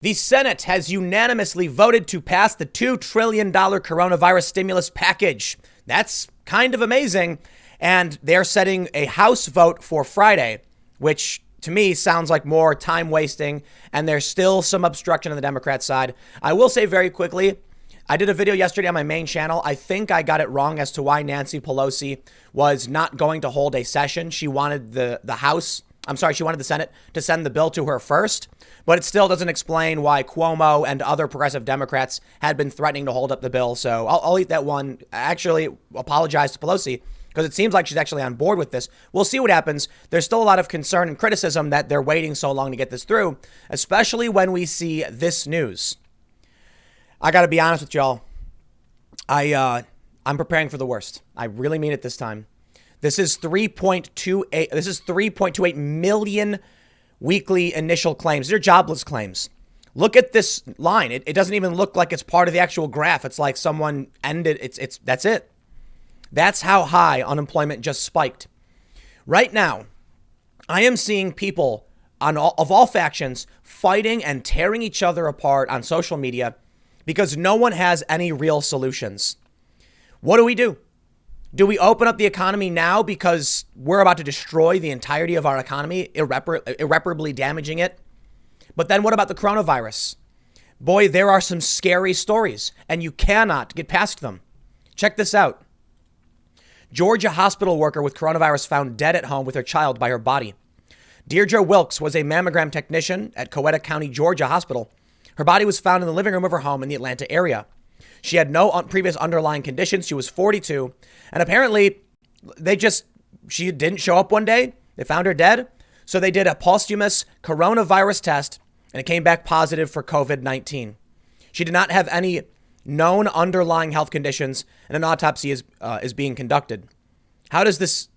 The Senate has unanimously voted to pass the $2 trillion coronavirus stimulus package. That's kind of amazing. And they're setting a House vote for Friday, which to me sounds like more time wasting. And there's still some obstruction on the Democrat side. I will say very quickly, I did a video yesterday on my main channel. I think I got it wrong as to why Nancy Pelosi was not going to hold a session. She wanted she wanted the Senate to send the bill to her first, but it still doesn't explain why Cuomo and other progressive Democrats had been threatening to hold up the bill. So I'll eat that one. I actually apologize to Pelosi because it seems like she's actually on board with this. We'll see what happens. There's still a lot of concern and criticism that they're waiting so long to get this through, especially when we see this news. I got to be honest with y'all. I'm preparing for the worst. I really mean it this time. This is 3.28 million weekly initial claims. These are jobless claims. Look at this line. It doesn't even look like it's part of the actual graph. It's like someone ended. That's it. That's how high unemployment just spiked. Right now, I am seeing people of all factions fighting and tearing each other apart on social media because no one has any real solutions. What do? Do we open up the economy now because we're about to destroy the entirety of our economy, irreparably damaging it? But then what about the coronavirus? Boy, there are some scary stories, and you cannot get past them. Check this out. Georgia hospital worker with coronavirus found dead at home with her child by her body. Deirdre Wilkes was a mammogram technician at Coweta County, Georgia hospital. Her body was found in the living room of her home in the Atlanta area. She had no previous underlying conditions. She was 42. And apparently she didn't show up one day. They found her dead. So they did a posthumous coronavirus test and it came back positive for COVID-19. She did not have any known underlying health conditions and an autopsy is being conducted. How does this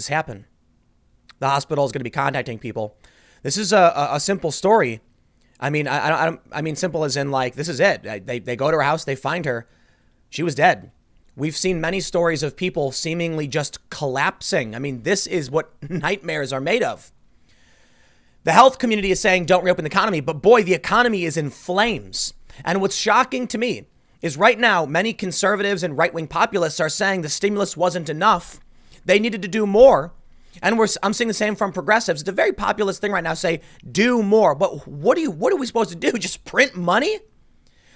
happen? The hospital is going to be contacting people. This is a simple story. I mean, I mean, simple as in like, this is it. They go to her house, they find her. She was dead. We've seen many stories of people seemingly just collapsing. I mean, this is what nightmares are made of. The health community is saying don't reopen the economy, but boy, the economy is in flames. And what's shocking to me is right now, many conservatives and right-wing populists are saying the stimulus wasn't enough. They needed to do more. And I'm seeing the same from progressives. It's a very populist thing right now, say do more. But what are we supposed to do? Just print money?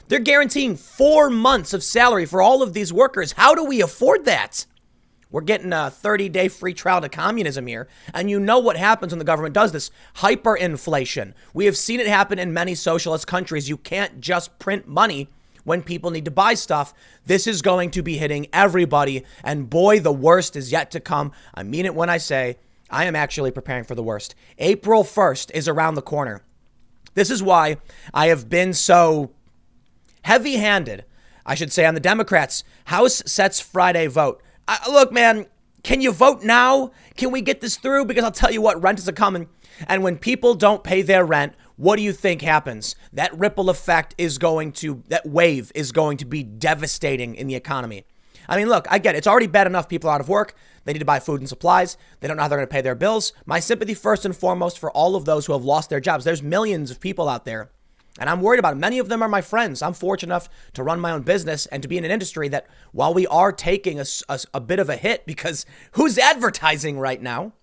They're guaranteeing 4 months of salary for all of these workers. How do we afford that? We're getting a 30-day free trial to communism here. And you know what happens when the government does this. Hyperinflation. We have seen it happen in many socialist countries. You can't just print money when people need to buy stuff. This is going to be hitting everybody. And boy, the worst is yet to come. I mean it when I say I am actually preparing for the worst. April 1st is around the corner. This is why I have been so heavy-handed, I should say, on the Democrats. House sets Friday vote. Look, man, can you vote now? Can we get this through? Because I'll tell you what, rent is a coming. And when people don't pay their rent, what do you think happens? That ripple effect that wave is going to be devastating in the economy. I mean, look, I get it. It's already bad enough people are out of work. They need to buy food and supplies. They don't know how they're going to pay their bills. My sympathy first and foremost for all of those who have lost their jobs. There's millions of people out there, and I'm worried about it. Many of them are my friends. I'm fortunate enough to run my own business and to be in an industry that while we are taking a bit of a hit because who's advertising right now?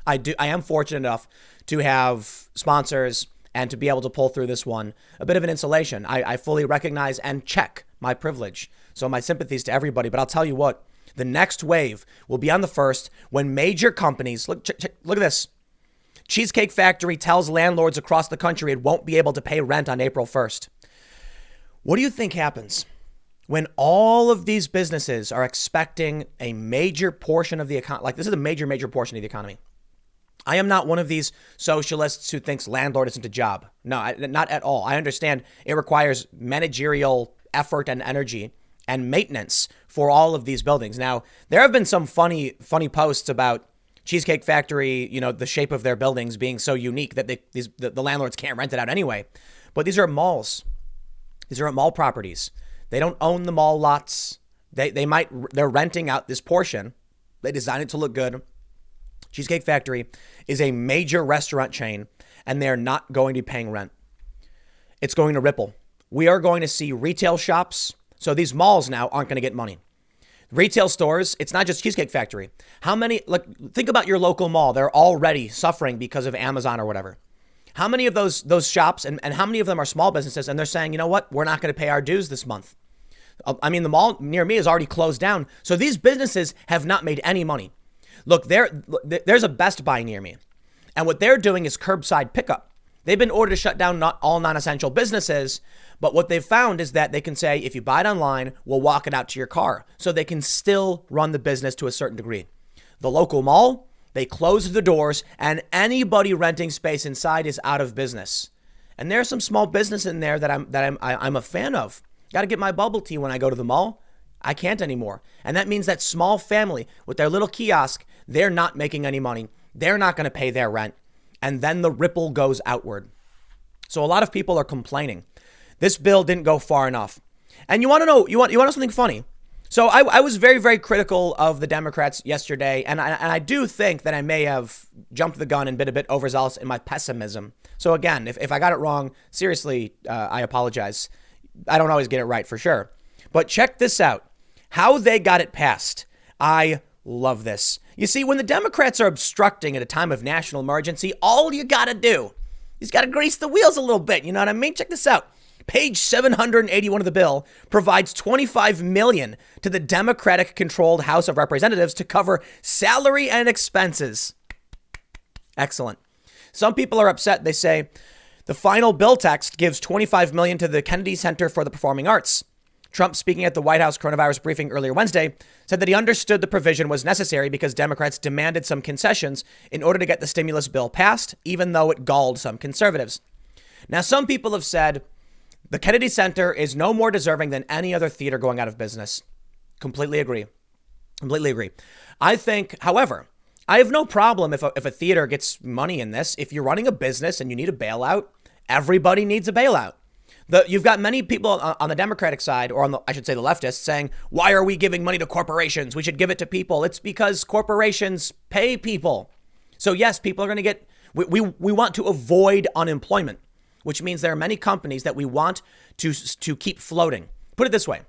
I am fortunate enough to have sponsors and to be able to pull through this one, a bit of an insulation. I fully recognize and check my privilege. So my sympathies to everybody. But I'll tell you what, the next wave will be on the 1st when major companies, look at this. Cheesecake Factory tells landlords across the country it won't be able to pay rent on April 1st. What do you think happens when all of these businesses are expecting a major portion of the economy? Like, this is a major portion of the economy. I am not one of these socialists who thinks landlord isn't a job. No, not at all. I understand it requires managerial effort and energy and maintenance for all of these buildings. Now, there have been some funny posts about Cheesecake Factory, the shape of their buildings being so unique that the landlords can't rent it out anyway. But these are malls. These are at mall properties. They don't own the mall lots. They're renting out this portion. They design it to look good. Cheesecake Factory is a major restaurant chain, and they're not going to be paying rent. it's going to ripple. We are going to see retail shops. So these malls now aren't going to get money. Retail stores, it's not just Cheesecake Factory. How many, like, think about your local mall. They're already suffering because of Amazon or whatever. How many of those shops and how many of them are small businesses and they're saying, you know what, we're not going to pay our dues this month. I mean, the mall near me is already closed down. So these businesses have not made any money. Look, there's a Best Buy near me. And what they're doing is curbside pickup. They've been ordered to shut down not all non-essential businesses. But what they've found is that they can say, if you buy it online, we'll walk it out to your car. So they can still run the business to a certain degree. The local mall, they closed the doors and anybody renting space inside is out of business. And there's some small business in there that I'm a fan of. Got to get my bubble tea when I go to the mall. I can't anymore. And that means that small family with their little kiosk, they're not making any money. They're not going to pay their rent. And then the ripple goes outward. So a lot of people are complaining. This bill didn't go far enough. And you want to know something funny? So I was very, very critical of the Democrats yesterday. And I do think that I may have jumped the gun and been a bit overzealous in my pessimism. So again, if I got it wrong, seriously, I apologize. I don't always get it right for sure. But check this out. How they got it passed. I love this. You see, when the Democrats are obstructing at a time of national emergency, all you got to do is got to grease the wheels a little bit. You know what I mean? Check this out. Page 781 of the bill provides $25 million to the Democratic-controlled House of Representatives to cover salary and expenses. Excellent. Some people are upset. They say the final bill text gives $25 million to the Kennedy Center for the Performing Arts. Trump, speaking at the White House coronavirus briefing earlier Wednesday, said that he understood the provision was necessary because Democrats demanded some concessions in order to get the stimulus bill passed, even though it galled some conservatives. Now, some people have said the Kennedy Center is no more deserving than any other theater going out of business. Completely agree. I think, however, I have no problem if a theater gets money in this. If you're running a business and you need a bailout, everybody needs a bailout. You've got many people on the Democratic side, or I should say the leftists, saying, why are we giving money to corporations? We should give it to people. It's because corporations pay people. So yes, people are going to get, we want to avoid unemployment, which means there are many companies that we want to keep floating. Put it this way.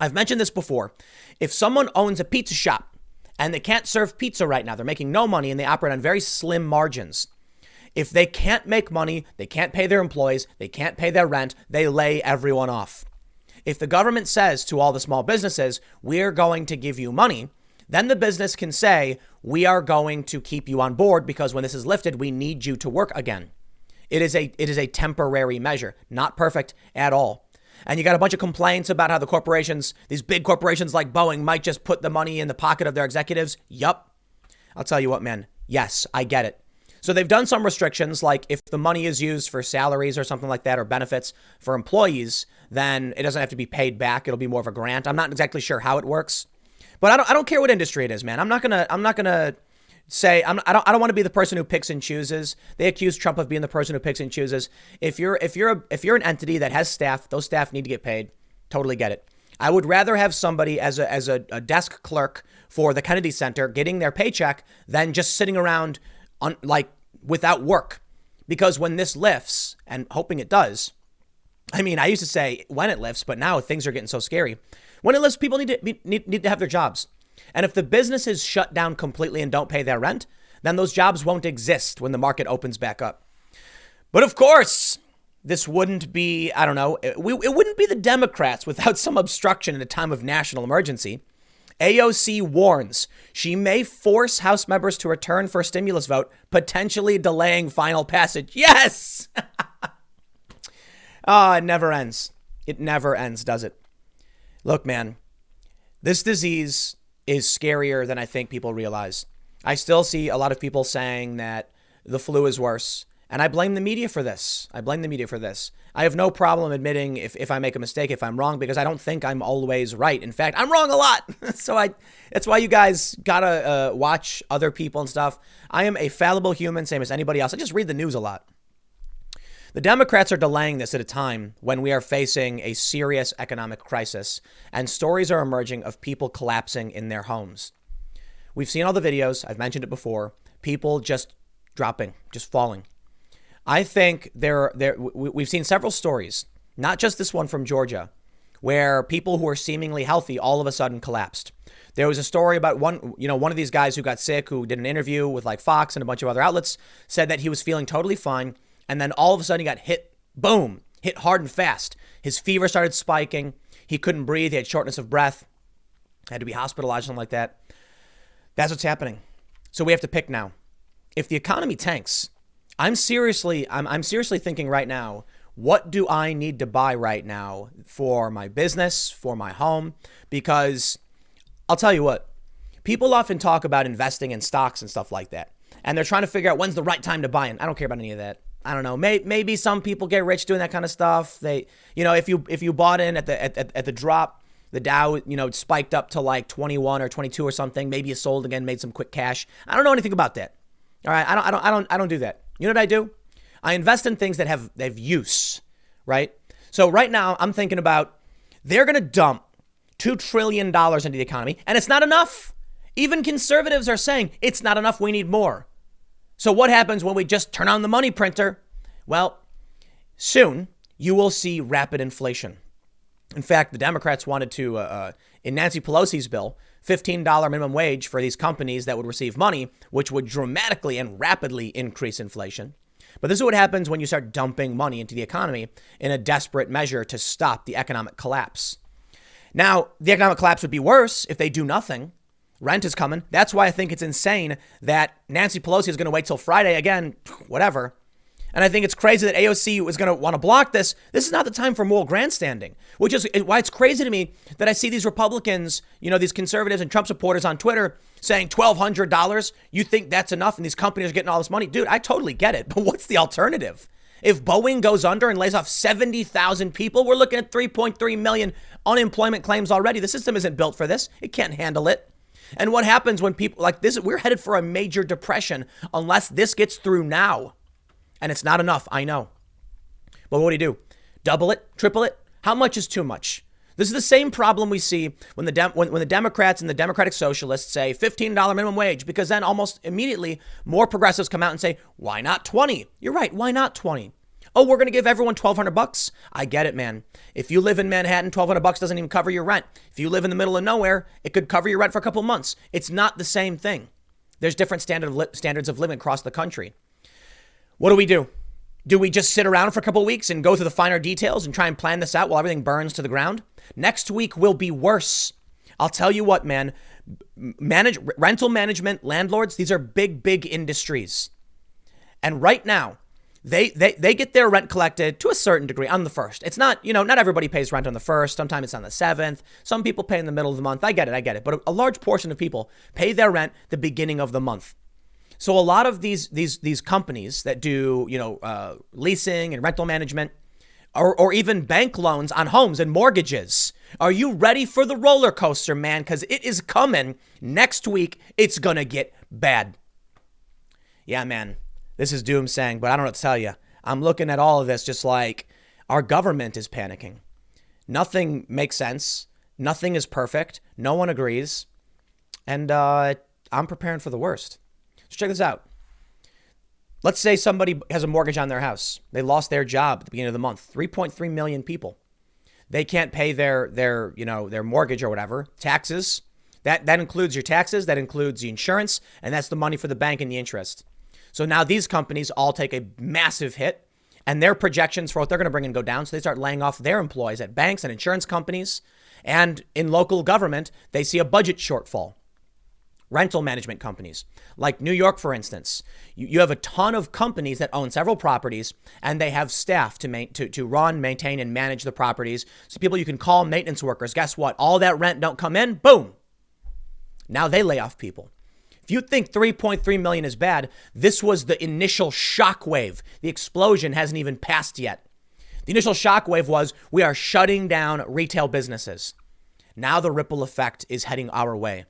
I've mentioned this before. If someone owns a pizza shop and they can't serve pizza right now, they're making no money and they operate on very slim margins. If they can't make money, they can't pay their employees, they can't pay their rent, they lay everyone off. If the government says to all the small businesses, we're going to give you money, then the business can say, we are going to keep you on board because when this is lifted, we need you to work again. It is a temporary measure, not perfect at all. And you got a bunch of complaints about how the corporations, these big corporations like Boeing, might just put the money in the pocket of their executives. Yup. I'll tell you what, man. Yes, I get it. So they've done some restrictions, like if the money is used for salaries or something like that, or benefits for employees, then it doesn't have to be paid back. It'll be more of a grant. I'm not exactly sure how it works, but I don't care what industry it is, man. I'm not gonna say I don't want to be the person who picks and chooses. They accuse Trump of being the person who picks and chooses. If you're an entity that has staff, those staff need to get paid. Totally get it. I would rather have somebody as a desk clerk for the Kennedy Center getting their paycheck than just sitting around without work. Because when this lifts, and hoping it does, I mean, I used to say when it lifts, but now things are getting so scary. When it lifts, people need to have their jobs. And if the businesses shut down completely and don't pay their rent, then those jobs won't exist when the market opens back up. But of course, this wouldn't be, I don't know, it wouldn't be the Democrats without some obstruction in a time of national emergency. AOC warns she may force House members to return for a stimulus vote, potentially delaying final passage. Yes! It never ends. It never ends, does it? Look, man, this disease is scarier than I think people realize. I still see a lot of people saying that the flu is worse. And I blame the media for this. I have no problem admitting if I make a mistake, if I'm wrong, because I don't think I'm always right. In fact, I'm wrong a lot. That's why you guys gotta watch other people and stuff. I am a fallible human, same as anybody else. I just read the news a lot. The Democrats are delaying this at a time when we are facing a serious economic crisis and stories are emerging of people collapsing in their homes. We've seen all the videos. I've mentioned it before. People just dropping, just falling. I think we've seen several stories, not just this one from Georgia, where people who are seemingly healthy all of a sudden collapsed. There was a story about one of these guys who got sick, who did an interview with like Fox and a bunch of other outlets, said that he was feeling totally fine. And then all of a sudden he got hit, boom, hit hard and fast. His fever started spiking. He couldn't breathe. He had shortness of breath, had to be hospitalized, something like that. That's what's happening. So we have to pick now. If the economy tanks, I'm seriously thinking right now, what do I need to buy right now for my business, for my home? Because I'll tell you what, people often talk about investing in stocks and stuff like that. And they're trying to figure out when's the right time to buy in. I don't care about any of that. I don't know. Maybe some people get rich doing that kind of stuff. If you bought in at the drop, the Dow, spiked up to like 21 or 22 or something. Maybe you sold again, made some quick cash. I don't know anything about that. All right. I don't do that. You know what I do? I invest in things that have use, right? So right now I'm thinking about, they're going to dump $2 trillion into the economy, and it's not enough. Even conservatives are saying it's not enough. We need more. So what happens when we just turn on the money printer? Well, soon you will see rapid inflation. In fact, the Democrats wanted to, in Nancy Pelosi's bill, $15 minimum wage for these companies that would receive money, which would dramatically and rapidly increase inflation. But this is what happens when you start dumping money into the economy in a desperate measure to stop the economic collapse. Now, the economic collapse would be worse if they do nothing. Rent is coming. That's why I think it's insane that Nancy Pelosi is going to wait till Friday again, whatever. And I think it's crazy that AOC is going to want to block this. This is not the time for moral grandstanding, which is why it's crazy to me that I see these Republicans, these conservatives and Trump supporters on Twitter saying $1,200. You think that's enough? And these companies are getting all this money. Dude, I totally get it. But what's the alternative? If Boeing goes under and lays off 70,000 people, we're looking at 3.3 million unemployment claims already. The system isn't built for this. It can't handle it. And what happens when people like this? We're headed for a major depression unless this gets through now. And it's not enough, I know. But what do? Double it? Triple it? How much is too much? This is the same problem we see when the Democrats and the Democratic Socialists say $15 minimum wage, because then almost immediately more progressives come out and say, why not 20? You're right. Why not 20? Oh, we're going to give everyone $1,200. I get it, man. If you live in Manhattan, $1,200 doesn't even cover your rent. If you live in the middle of nowhere, it could cover your rent for a couple months. It's not the same thing. There's different standards of living across the country. What do? Do we just sit around for a couple of weeks and go through the finer details and try and plan this out while everything burns to the ground? Next week will be worse. I'll tell you what, man. Rental management, landlords, these are big, big industries. And right now, they get their rent collected to a certain degree on the first. It's not, not everybody pays rent on the first. Sometimes it's on the 7th. Some people pay in the middle of the month. I get it. But a large portion of people pay their rent the beginning of the month. So a lot of these companies that do, leasing and rental management, or even bank loans on homes and mortgages, are you ready for the roller coaster, man? Because it is coming. Next week, it's going to get bad. Yeah, man, this is doomsaying, but I don't know what to tell you. I'm looking at all of this just like our government is panicking. Nothing makes sense. Nothing is perfect. No one agrees. And I'm preparing for the worst. So check this out. Let's say somebody has a mortgage on their house. They lost their job at the beginning of the month. 3.3 million people. They can't pay their mortgage or whatever. Taxes. That includes your taxes. That includes the insurance. And that's the money for the bank and the interest. So now these companies all take a massive hit. And their projections for what they're going to bring in go down. So they start laying off their employees at banks and insurance companies. And in local government, they see a budget shortfall. Rental management companies, like New York, for instance, you have a ton of companies that own several properties, and they have staff to run, maintain, and manage the properties. So people you can call maintenance workers. Guess what? All that rent don't come in. Boom. Now they lay off people. If you think 3.3 million is bad, this was the initial shock wave. The explosion hasn't even passed yet. The initial shock wave was we are shutting down retail businesses. Now the ripple effect is heading our way.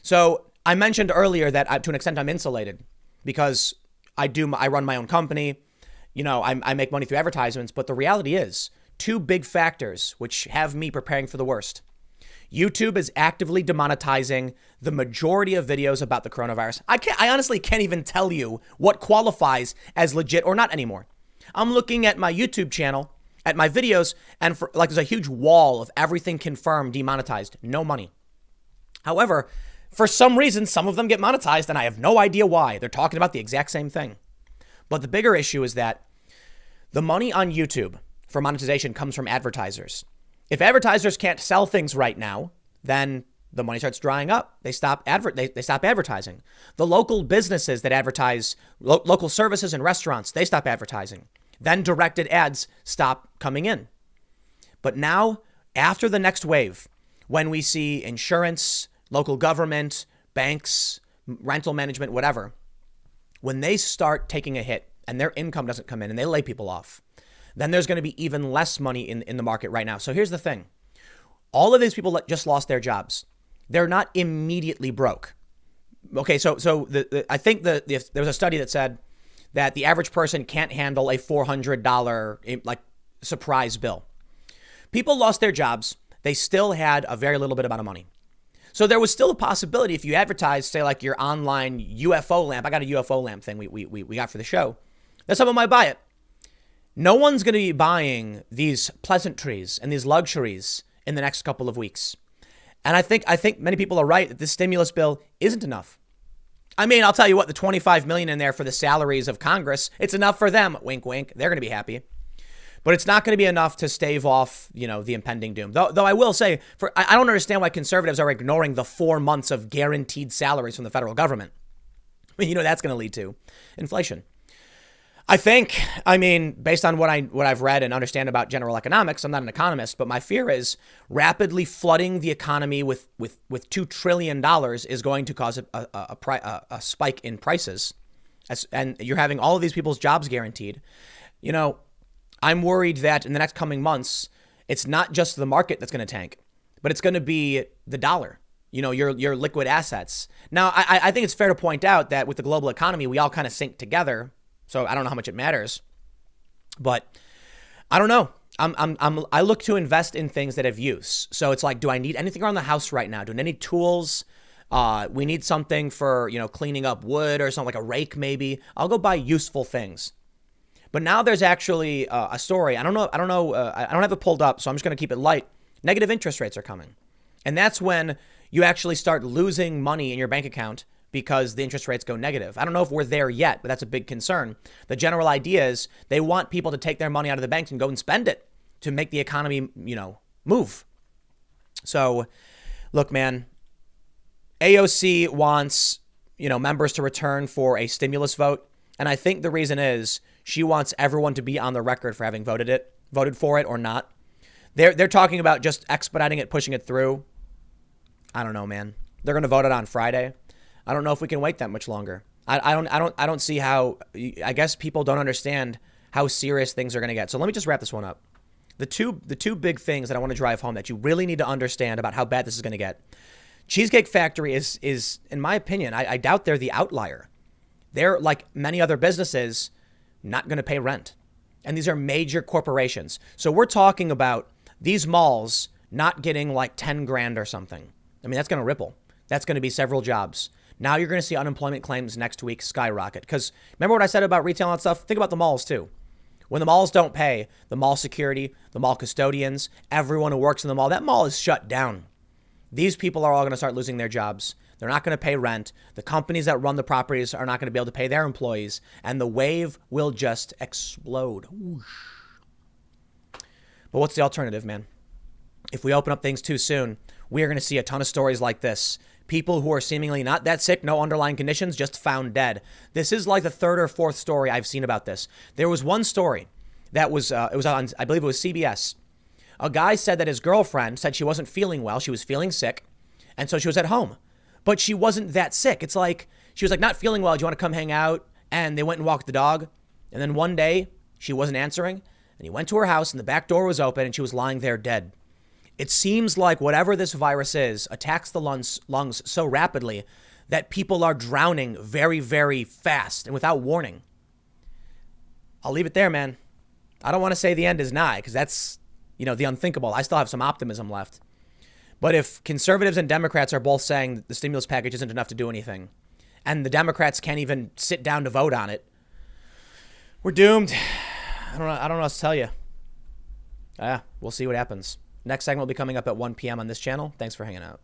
So I mentioned earlier that to an extent I'm insulated because I run my own company. I make money through advertisements. But the reality is 2 big factors which have me preparing for the worst. YouTube is actively demonetizing the majority of videos about the coronavirus. I honestly can't even tell you what qualifies as legit or not anymore. I'm looking at my YouTube channel, at my videos, and there's a huge wall of everything confirmed, demonetized, no money. However, for some reason, some of them get monetized, and I have no idea why. They're talking about the exact same thing. But the bigger issue is that the money on YouTube for monetization comes from advertisers. If advertisers can't sell things right now, then the money starts drying up. They stop advertising. The local businesses that advertise, local services and restaurants, they stop advertising. Then directed ads stop coming in. But now, after the next wave, when we see insurance, local government, banks, rental management, whatever, when they start taking a hit and their income doesn't come in and they lay people off, then there's going to be even less money in the market right now. So here's the thing. All of these people just lost their jobs. They're not immediately broke. Okay, so I think there was a study that said that the average person can't handle a $400 surprise bill. People lost their jobs. They still had a very little bit amount of money. So there was still a possibility if you advertise, say, like your online UFO lamp. I got a UFO lamp thing we got for the show. That someone might buy it. No one's going to be buying these pleasantries and these luxuries in the next couple of weeks. And I think many people are right that this stimulus bill isn't enough. I mean, I'll tell you what, the $25 million in there for the salaries of Congress, it's enough for them. Wink, wink. They're going to be happy. But it's not going to be enough to stave off, the impending doom. Though I will say, I don't understand why conservatives are ignoring the 4 months of guaranteed salaries from the federal government. I mean, that's going to lead to inflation. I mean, based on what I've read and understand about general economics, I'm not an economist, but my fear is rapidly flooding the economy with $2 trillion is going to cause a spike in prices. And you're having all of these people's jobs guaranteed. I'm worried that in the next coming months, it's not just the market that's going to tank, but it's going to be the dollar, your liquid assets. Now, I think it's fair to point out that with the global economy, we all kind of sync together. So I don't know how much it matters, but I don't know. I look to invest in things that have use. So it's like, do I need anything around the house right now? Do I need tools? We need something for, cleaning up wood or something like a rake, maybe. I'll go buy useful things. But now there's actually a story. I don't know. I don't have it pulled up, so I'm just going to keep it light. Negative interest rates are coming. And that's when you actually start losing money in your bank account because the interest rates go negative. I don't know if we're there yet, but that's a big concern. The general idea is they want people to take their money out of the banks and go and spend it to make the economy, move. So, look, man, AOC wants, members to return for a stimulus vote. And I think the reason is she wants everyone to be on the record for having voted for it or not. They're talking about just expediting it, pushing it through. I don't know, man. They're going to vote it on Friday. I don't know if we can wait that much longer. I don't see how. I guess people don't understand how serious things are going to get. So let me just wrap this one up. The two big things that I want to drive home that you really need to understand about how bad this is going to get. Cheesecake Factory is in my opinion, I doubt they're the outlier. They're like many other businesses, not going to pay rent. And these are major corporations. So we're talking about these malls not getting like 10 grand or something. I mean, that's going to ripple. That's going to be several jobs. Now you're going to see unemployment claims next week skyrocket. Because remember what I said about retail and stuff? Think about the malls too. When the malls don't pay, the mall security, the mall custodians, everyone who works in the mall, that mall is shut down. These people are all going to start losing their jobs. They're not going to pay rent. The companies that run the properties are not going to be able to pay their employees. And the wave will just explode. Whoosh. But what's the alternative, man? If we open up things too soon, we are going to see a ton of stories like this. People who are seemingly not that sick, no underlying conditions, just found dead. This is like the third or fourth story I've seen about this. There was one story that was, it was on, I believe it was CBS. A guy said that his girlfriend said she wasn't feeling well. She was feeling sick. And so she was at home. But she wasn't that sick. It's like, she was like, not feeling well. Do you want to come hang out? And they went and walked the dog. And then one day, she wasn't answering. And he went to her house and the back door was open and she was lying there dead. It seems like whatever this virus is attacks the lungs so rapidly that people are drowning very, very fast and without warning. I'll leave it there, man. I don't want to say the end is nigh because that's, the unthinkable. I still have some optimism left. But if conservatives and Democrats are both saying that the stimulus package isn't enough to do anything, and the Democrats can't even sit down to vote on it, we're doomed. I don't know what else to tell you. We'll see what happens. Next segment will be coming up at 1 p.m. on this channel. Thanks for hanging out.